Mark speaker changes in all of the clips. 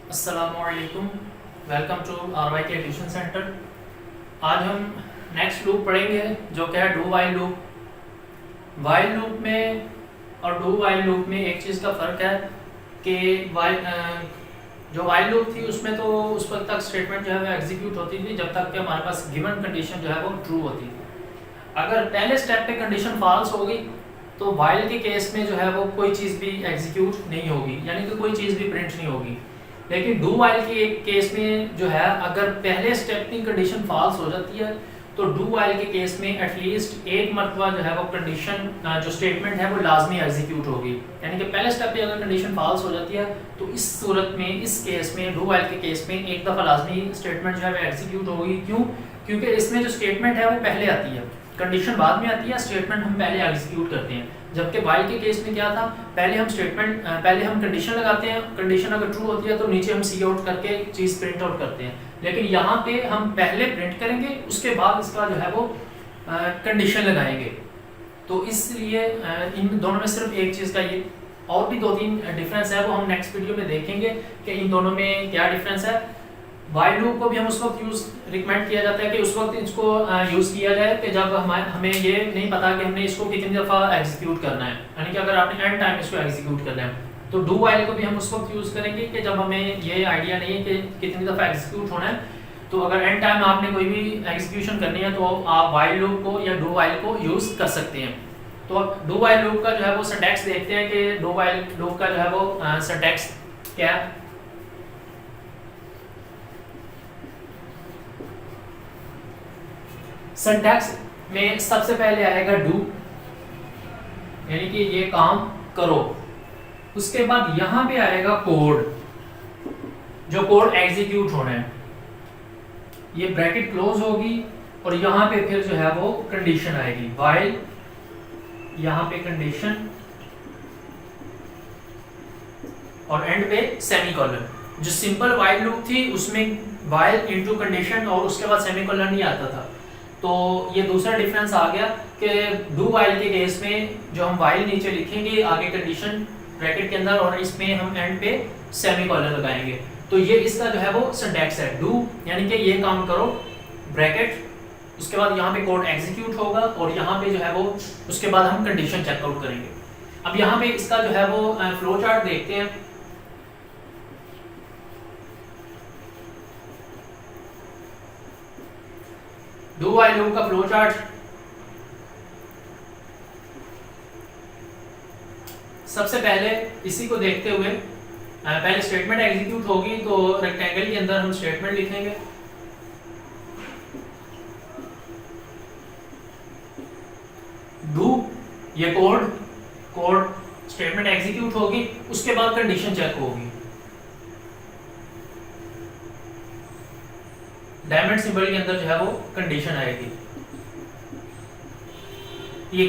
Speaker 1: अस्सलामुअलैकुम, welcome to RYK tuition centre. आज हम नेक्स्ट लूप पढ़ेंगे जो कि है do while loop. While loop में और डू वाइल लूप में एक चीज़ का फ़र्क है कि जो वाइल लूप थी उसमें तो उस वक्त तक स्टेटमेंट जो है वो एग्जीक्यूट होती थी जब तक कि हमारे पास गिवन कंडीशन जो है वो ट्रू होती थी। अगर पहले स्टेप पे कंडीशन फॉल्स हो गई तो वाइल के केस में जो है वो कोई चीज़ भी एग्जीक्यूट नहीं होगी, यानी कि कोई चीज़ भी प्रिंट नहीं होगी। लेकिन डू वाइल के एक केस में जो है अगर पहले स्टेप की कंडीशन फॉल्स हो जाती है तो डू वाइल के केस में एटलीस्ट एक मरतबा जो है वो कंडीशन जो स्टेटमेंट है वो लाजमी एग्जीक्यूट होगी। यानी कि पहले स्टेप पे अगर कंडीशन फॉल्स हो जाती है तो इस सूरत में, इस केस में, डू वाइल के केस में एक दफ़ा लाजमी स्टेटमेंट जो है वो एग्जीक्यूट होगी। क्यों? क्योंकि इसमें जो स्टेटमेंट है वो पहले आती है, कंडीशन बाद में आती है, स्टेटमेंट हम पहले एग्जीक्यूट करते हैं। जबकि वाइल के केस में क्या था, पहले हम कंडीशन लगाते हैं, कंडीशन अगर ट्रू होती है तो नीचे हम सी आउट करके चीज़ प्रिंट आउट करते हैं। लेकिन यहाँ पे हम पहले प्रिंट करेंगे, उसके बाद इसका जो है वो कंडीशन लगाएंगे। तो इसलिए इन दोनों में सिर्फ एक चीज़ का ये और भी 2-3 डिफरेंस है, वो हम नेक्स्ट वीडियो में देखेंगे कि इन दोनों में क्या डिफरेंस है। वाइल लूप को भी हम उस वक्त रिकमेंड किया जाता है कि उस वक्त इसको यूज़ किया जाए कि जब हमें ये नहीं पता कि हमने इसको कितनी दफ़ा एग्जीक्यूट करना है, यानी कि अगर आपने एंड टाइम इसको एग्जीक्यूट करना है। तो डू वाइल को भी हम उस वक्त यूज़ करेंगे कि जब हमें ये आइडिया नहीं है कि कितनी दफ़ा एग्जीक्यूट होना है। तो अगर एंड टाइम आपने कोई भी एग्जीक्यूशन करनी है तो आप वाइल लूप को या डू वाइल को यूज़ कर सकते हैं। तो अब डू वाइल लूप का जो है वो सिंटैक्स देखते हैं कि डू वाइल लूप का जो है वो सिंटैक्स क्या है। सिंटैक्स में सबसे पहले आएगा डू, यानी कि ये काम करो। उसके बाद यहां पे आएगा कोड, जो कोड एग्जीक्यूट होना है। ये ब्रैकेट क्लोज होगी और यहां पे फिर जो है वो कंडीशन आएगी, वाइल, यहां पे कंडीशन और एंड पे सेमीकोलन। जो सिंपल वाइल लूप थी उसमें वाइल इनटू कंडीशन और उसके बाद सेमीकोलन नहीं आता था। तो ये दूसरा डिफरेंस आ गया कि डू वाइल के केस में जो हम वाइल नीचे लिखेंगे, आगे कंडीशन ब्रैकेट के अंदर, और इसमें हम एंड पे सेमीकोलन लगाएंगे। तो ये इसका जो है वो सिंटैक्स है, डू यानी कि ये काम करो, ब्रैकेट, उसके बाद यहाँ पे कोड एग्जीक्यूट होगा और यहाँ पे जो है वो उसके बाद हम कंडीशन चेकआउट करेंगे। अब यहाँ पे इसका जो है वो फ्लो चार्ट देखते हैं। डू वाइल लूप का फ्लो चार्ट सबसे पहले इसी को देखते हुए पहले स्टेटमेंट एग्जीक्यूट होगी तो रेक्टेंगल के अंदर हम स्टेटमेंट लिखेंगे। डू ये कोड स्टेटमेंट एग्जीक्यूट होगी, उसके बाद कंडीशन चेक होगी। डायमंड सिंबल के अंदर जो है वो कंडीशन आएगी। ये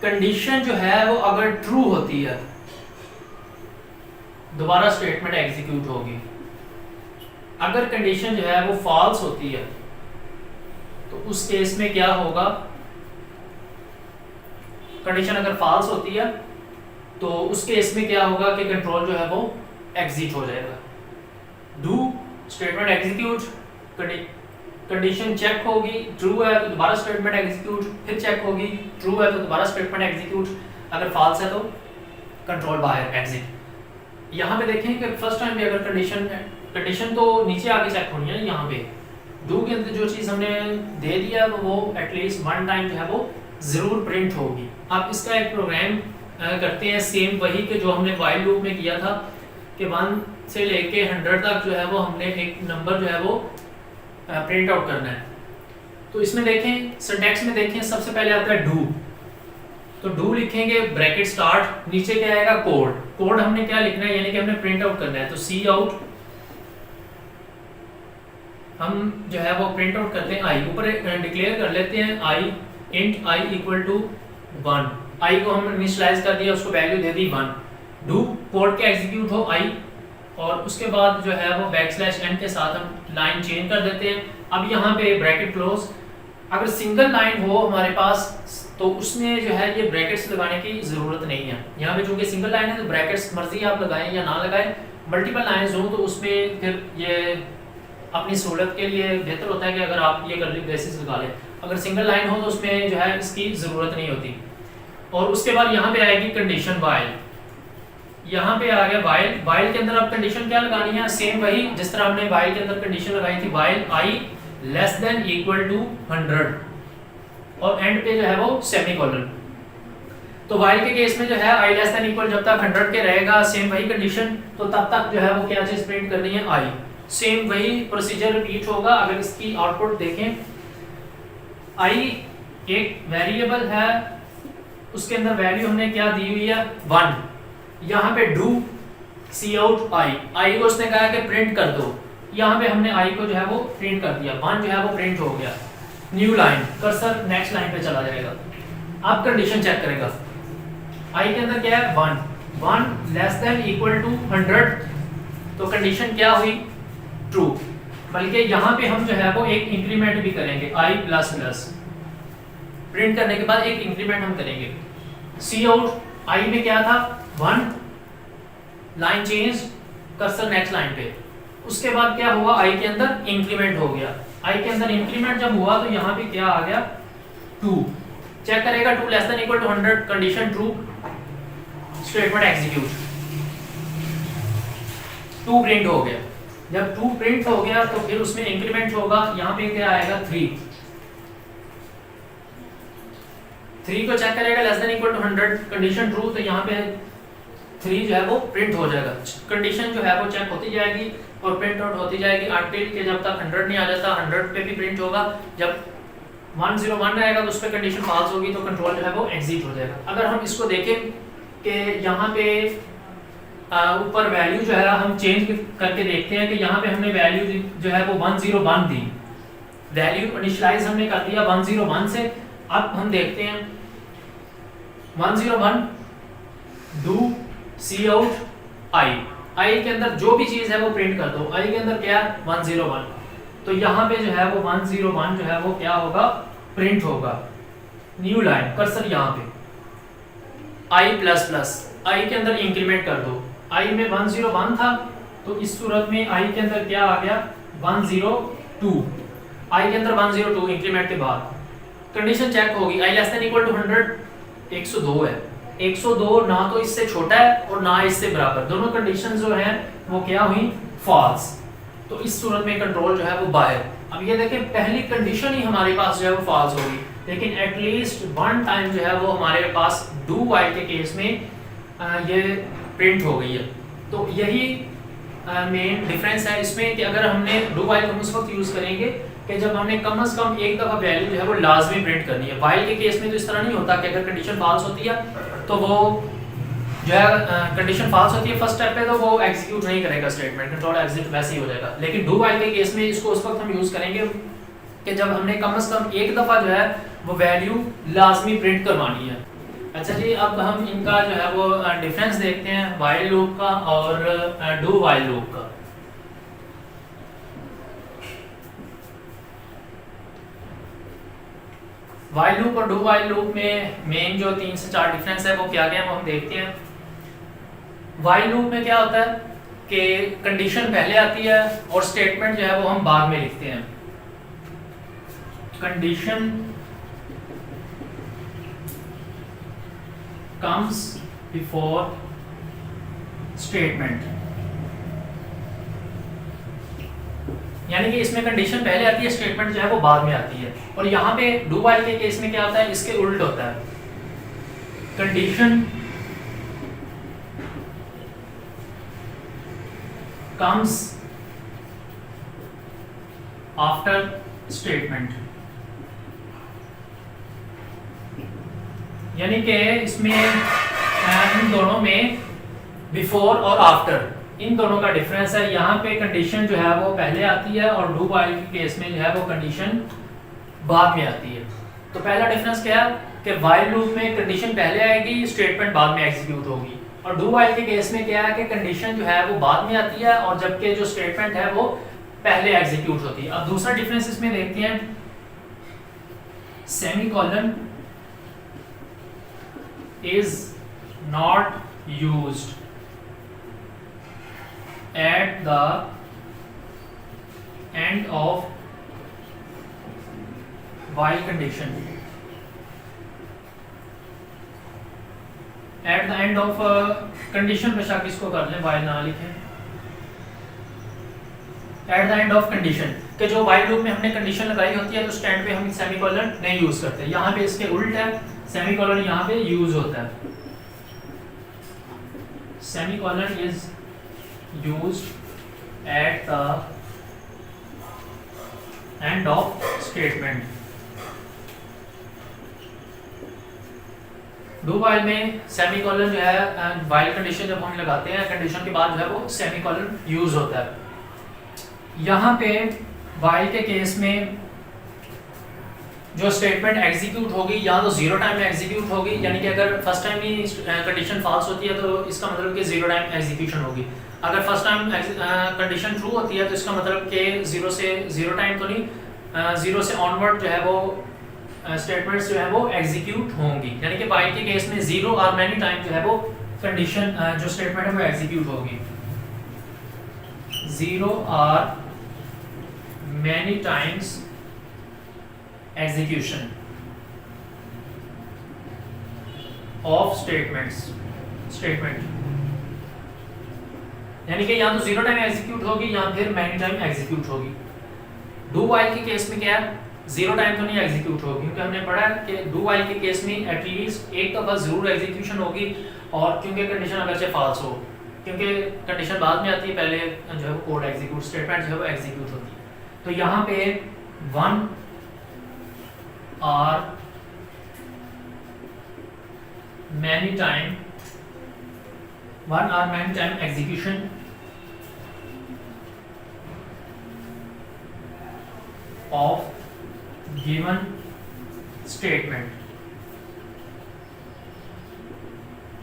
Speaker 1: कंडीशन जो है वो अगर ट्रू होती है दोबारा स्टेटमेंट एग्जीक्यूट होगी। अगर कंडीशन जो है वो फॉल्स होती है तो उस केस में क्या होगा, कंडीशन अगर फॉल्स होती है तो उस केस में क्या होगा कि कंट्रोल जो है वो एग्जिट हो जाएगा। Do statement execute, condition check होगी, ट्रू है तो दोबारा स्टेटमेंट एग्जीक्यूट, फिर चेक होगी, ट्रू है तो दोबारा स्टेटमेंट एग्जीक्यूट, अगर फॉल्स है तो कंट्रोल बाहर एग्जिट। यहाँ पे देखें कि फर्स्ट टाइम भी अगर कंडीशन तो नीचे आके चेक होनी है, यहाँ पे डू के अंदर जो चीज़ हमने दे दिया तो वो एटलीस्ट वन टाइम जो है वो ज़रूर प्रिंट होगी। आप इसका एक प्रोग्राम करते हैं सेम वही कि जो हमने वाइल लूप में किया था कि 1 से लेके 100 तक जो है वो हमने एक नंबर जो है वो प्रिंट आउट करना है। तो इसमें देखें, सिंटैक्स में देखें, सबसे पहले आता है डू। तो डू लिखेंगे, ब्रैकेट स्टार्ट, नीचे क्या आएगा कोड हमने क्या लिखना है, यानी कि हमने प्रिंट आउट करना है। तो सी आउट हम जो है वो प्रिंट आउट करते हैं, आई ऊपर डिक्लेयर कर लेते हैं, आई इंट आई इक्वल टू 1। आई को हम इनिशियलाइज कर दिया, उसको value they the 1। Do code के एग्जीक्यूट हो आई, और उसके बाद जो है वो बैकस्लैश n के साथ हम लाइन चेंज कर देते हैं। अब यहाँ पे ब्रैकेट क्लोज, अगर सिंगल लाइन हो हमारे पास तो उसमें जो है ये ब्रैकेट्स लगाने की ज़रूरत नहीं है। यहाँ पे चूंकि सिंगल लाइन है तो ब्रैकेट्स मर्जी आप लगाएं या ना लगाएं, मल्टीपल लाइंस हो तो उसमें फिर ये अपनी सहूलत के लिए बेहतर होता है कि अगर आप ये कर्ली ब्रेसेस लगा लें। अगर सिंगल लाइन हो तो उसमें जो है इसकी ज़रूरत नहीं होती। और उसके बाद यहाँ पे आएगी कंडीशन वाइल। यहाँ पे आ गया वाइल। वाइल के अंदर अब कंडीशन क्या लगानी है, सेम वही जिस तरह हमने वाइल के अंदर कंडीशन लगाई थी, while I less than equal to 100 और एंड पे जो है वो सेमीकोलन। तो वाइल के केस में जो है आई लेस देन इक्वल जब तक 100 के रहेगा, सेम वही कंडीशन, तो तब तक जो है वो क्या चीज प्रिंट करनी है, आई। सेम वही प्रोसीजर रिपीट होगा। अगर इसकी आउटपुट देखें, आई एक वेरिएबल है, उसके अंदर वैल्यू हमने क्या दी हुई है 1। यहाँ पे डू सी आउट आई को उसने कहा कि प्रिंट कर दो, यहाँ पे हमने आई को जो है वो प्रिंट कर दिया, 1 जो है वो प्रिंट हो गया। New line, cursor next line पे चला जाएगा। अब कंडीशन चेक करेगा, आई के अंदर क्या है 1 लेस देन इक्वल टू 100, तो कंडीशन क्या हुई, ट्रू। बल्कि यहाँ पे हम जो है वो एक इंक्रीमेंट भी करेंगे, आई प्लस प्लस प्रिंट करने के बाद एक इंक्रीमेंट हम करेंगे। सी आउट आई में क्या था 1, line change, cursor next line पे। उसके बाद क्या हुआ, आई के अंदर इंक्रीमेंट हो गया। आई के अंदर इंक्रीमेंट जब हुआ तो यहाँ पे क्या आ गया 2। चेक करेगा 2 less than equal to 100, condition true, statement execute, 2 print हो गया। जब 2 प्रिंट हो गया तो फिर उसमें इंक्रीमेंट होगा, यहाँ पे क्या आएगा 3 को चेक करेगा less than equal to 100, condition true, तो यहाँ पे 3 जो है वो प्रिंट हो जाएगा। कंडीशन जो है वो चेक होती जाएगी और प्रिंट आउट होती जाएगी अनटिल के जब तक 100 नहीं आ जाता। 100 पे भी प्रिंट होगा, जब 101 रहेगा तो उस पर कंडीशन फॉल्स होगी तो कंट्रोल जो है वो एग्जिट हो जाएगा। अगर हम इसको देखें कि यहाँ पे ऊपर वैल्यू जो है हम चेंज करके देखते हैं कि यहाँ पे हमने वैल्यू जो है वो 101 दी, वैल्यू इनिशियलाइज हमने कर दिया 101 से। अब हम देखते हैं 101 डू सी आउट आई के अंदर जो भी चीज है वो प्रिंट कर दो। आई के अंदर क्या 101, तो यहाँ पे जो है वो 101 जो है वो क्या होगा, प्रिंट होगा। न्यू लाइन, कर्सर यहाँ पे, आई प्लस प्लस, आई के अंदर इंक्रीमेंट कर दो। आई में 101 था तो इस सूरत में आई के अंदर क्या आ गया 102, आई के अंदर 102 इंक्रीमेंट के बाद कंडीशन चेक होगी, आई लेस देन इक्वल टू 100, 102 है। 102 ना तो इससे छोटा है और ना इससे बराबर, दोनों कंडीशन जो हैं वो क्या हुई, फॉल्स। तो इस सूरत में कंट्रोल जो है वो बाहर। अब ये देखें पहली कंडीशन ही हमारे पास जो है वो फॉल्स होगी, लेकिन एटलीस्ट 1 टाइम जो है वो हमारे पास डू वाइल के केस में ये प्रिंट हो गई है। तो यही मेन डिफरेंस है इसमें कि अगर हमने डू वाइल हम उस वक्त यूज करेंगे कि जब हमने कम से कम एक दफा वैल्यू जो है वो लाजमी प्रिंट करनी है। वाइल के केस में तो इस तरह नहीं होता कि अगर कंडीशन फॉल्स होती है तो वो जो है कंडीशन फॉल्स होती है फर्स्ट स्टेप पे तो वो एग्जीक्यूट नहीं करेगा स्टेटमेंट, कंट्रोल एग्जिट वैसे ही हो जाएगा। लेकिन डू वाइल के केस में इसको उस वक्त हम यूज करेंगे कि जब हमने कम से कम एक दफा जो है वो वैल्यू लाजमी प्रिंट करवानी है। अच्छा जी, अब हम इनका जो है वो डिफरेंस देखते हैं वाइल लूप का और डू वाइल लूप का। वाइल लूप और डू वाइल लूप में मेन जो 3 से 4 डिफरेंस है वो क्या क्या है वो हम देखते हैं। वाइल लूप में क्या होता है कि कंडीशन पहले आती है और स्टेटमेंट जो है वो हम बाद में लिखते हैं। कंडीशन comes before statement, यानी कि इसमें कंडीशन पहले आती है, स्टेटमेंट जो है वो बाद में आती है। और यहाँ पे डू वाइल के केस में क्या होता है, इसके उल्ट होता है। कंडीशन comes after statement, यानी कि इसमें इन दोनों में बिफोर और आफ्टर इन दोनों का डिफरेंस है। यहाँ पे कंडीशन जो है वो पहले आती है और डू वाइल के केस में जो है वो कंडीशन बाद में आती है। तो पहला डिफरेंस क्या है कि वाइल लूप में कंडीशन पहले आएगी, स्टेटमेंट बाद में एग्जीक्यूट होगी। और डू वाइल के केस में क्या है कि कंडीशन जो है वो बाद में आती है और जबकि जो स्टेटमेंट है वो पहले एग्जीक्यूट होती है। अब दूसरा डिफरेंस इसमें देखते हैं, semicolon is not used at the end of while condition, at the end of condition पे शायद इसको कर लें, while ना लिखें, at the end of condition कि जो while लूप में हमने कंडीशन लगाई होती है तो स्टैंड पे हम सेमीकोलन नहीं यूज करते, यहाँ पे इसके उल्ट है, सेमीकोलन यहाँ पे यूज होता है, semicolon is used at the end of statement. Do while में सेमीकोलन जो है वाइल कंडीशन जब हम लगाते हैं कंडीशन के बाद जो है वो सेमीकोलन यूज होता है। यहाँ पे वाइल के केस में जो स्टेटमेंट एग्जीक्यूट होगी या तो जीरो टाइम में एग्जीक्यूट होगी, यानी कि अगर फर्स्ट टाइम ही कंडीशन फॉल्स होती है तो इसका मतलब कि जीरो टाइम एग्जीक्यूशन होगी, अगर फर्स्ट टाइम कंडीशन ट्रू होती है तो इसका मतलब कि जीरो से जीरो टाइम तो नहीं, जीरो से ऑनवर्ड जो है वो स्टेटमेंट्स जो है वो एग्जीक्यूट होंगी, यानी कि वाइल के केस में जीरो और मैनी टाइम जो है वो कंडीशन जो स्टेटमेंट है वो एग्जीक्यूट होगी, जीरो और many times execution of statement, यानी कि या तो जीरो टाइम एग्जीक्यूट होगी या फिर मैनी टाइम एग्जीक्यूट होगी। डू वाइल के केस में क्या है, जीरो टाइम तो नहीं एग्जीक्यूट होगी, क्योंकि हमने पढ़ा कि डू वाइल के केस में एटलीस्ट एक दफा जरूर एग्जीक्यूशन होगी, और क्योंकि कंडीशन अगर से फॉल्स हो, क्योंकि कंडीशन बाद में आती है, पहले जो है वो कोड एग्जीक्यूट स्टेटमेंट जो है वो एग्जीक्यूट होती है। तो यहाँ पे वन और many time execution of given statement,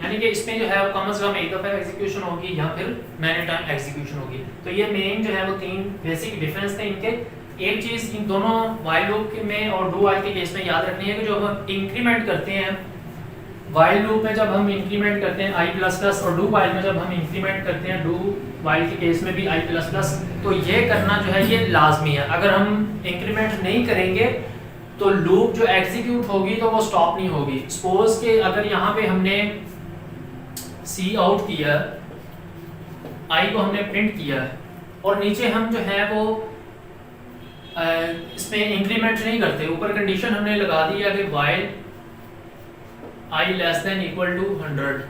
Speaker 1: यानी कि इसमें जो है कम से कम एक दफा एग्जीक्यूशन होगी या फिर मैनी टाइम एग्जीक्यूशन होगी। तो ये मेन जो है वो तीन बेसिक डिफरेंस थे इनके। एक चीज इन दोनों वाइल लूप में और डू वाइल के केस में याद रखनी है कि जो हम इंक्रीमेंट करते हैं वाइल लूप में, जब हम इंक्रीमेंट करते हैं आई प्लस प्लस, और डू वाइल में जब हम इंक्रीमेंट करते हैं डू वाइल के केस में भी आई प्लस प्लस, तो ये करना जो है ये लाजमी है। अगर हम इंक्रीमेंट नहीं करेंगे तो लूप जो एग्जीक्यूट होगी तो वो स्टॉप नहीं होगी। सपोज के अगर यहाँ पे हमने सी आउट किया, आई को हमने प्रिंट किया और नीचे हम जो है वो इसमें इंक्रीमेंट नहीं करते, ऊपर कंडीशन हमने लगा दी है कि while I less than equal to 100,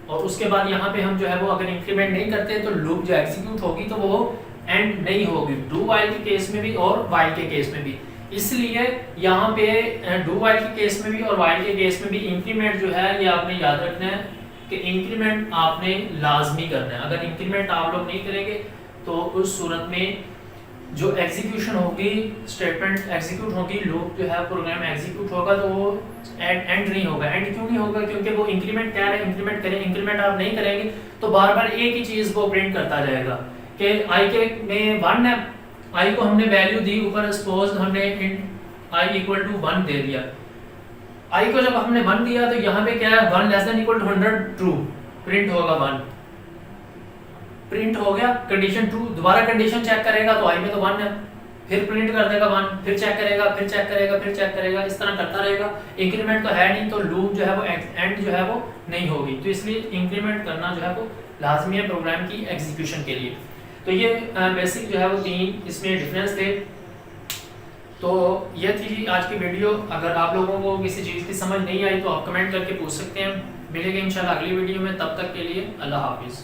Speaker 1: और उसके बाद यहाँ पे हम जो है वो अगर इंक्रीमेंट नहीं करते तो लूप जो एग्जीक्यूट होगी तो वो एंड नहीं होगी, डू वाइल के केस में भी और वाइल के केस में भी। इसलिए यहाँ पे डू वाइल के केस में भी और वाइल के केस में भी इंक्रीमेंट जो है ये आपने याद रखना है कि इंक्रीमेंट आपने लाजमी करना है। अगर इंक्रीमेंट आप लोग नहीं करेंगे तो उस सूरत में जो एग्जीक्यूशन होगी, स्टेटमेंट एग्जीक्यूट होगी, लूप जो है प्रोग्राम एग्जीक्यूट होगा तो वो एंड नहीं होगा। एंड क्यों नहीं होगा? क्योंकि वो इंक्रीमेंट क्या है, इंक्रीमेंट करें, इंक्रीमेंट आप नहीं करेंगे तो बार बार एक ही चीज वो प्रिंट करता जाएगा कि आई के में 1 है, आई को हमने वैल्यू दी ऊपर, सपोज हमने आई इक्वल टू 1 दे दिया, आई को जब हमने 1 दिया तो यहाँ पे क्या है 1 less than equal to 100 true print होगा, 1 प्रिंट हो गया, कंडीशन ट्रू, दोबारा कंडीशन चेक करेगा तो आई में तो 1 है, फिर प्रिंट कर देगा 1, फिर चेक करेगा, फिर चेक करेगा, फिर चेक करेगा, इस तरह करता रहेगा। इंक्रीमेंट तो है नहीं तो लूप जो है वो एंड जो है वो नहीं होगी, तो इसलिए इंक्रीमेंट करना जो है वो लाजमी है प्रोग्राम की एग्जीक्यूशन के लिए। तो ये बेसिक जो है वो 3 इसमें डिफरेंस थे। तो ये थी आज की वीडियो। अगर आप लोगों को किसी चीज़ की समझ नहीं आई तो आप कमेंट करके पूछ सकते हैं। मिलेंगे इंशाल्लाह अगली वीडियो में, तब तक के लिए अल्लाह हाफिज़।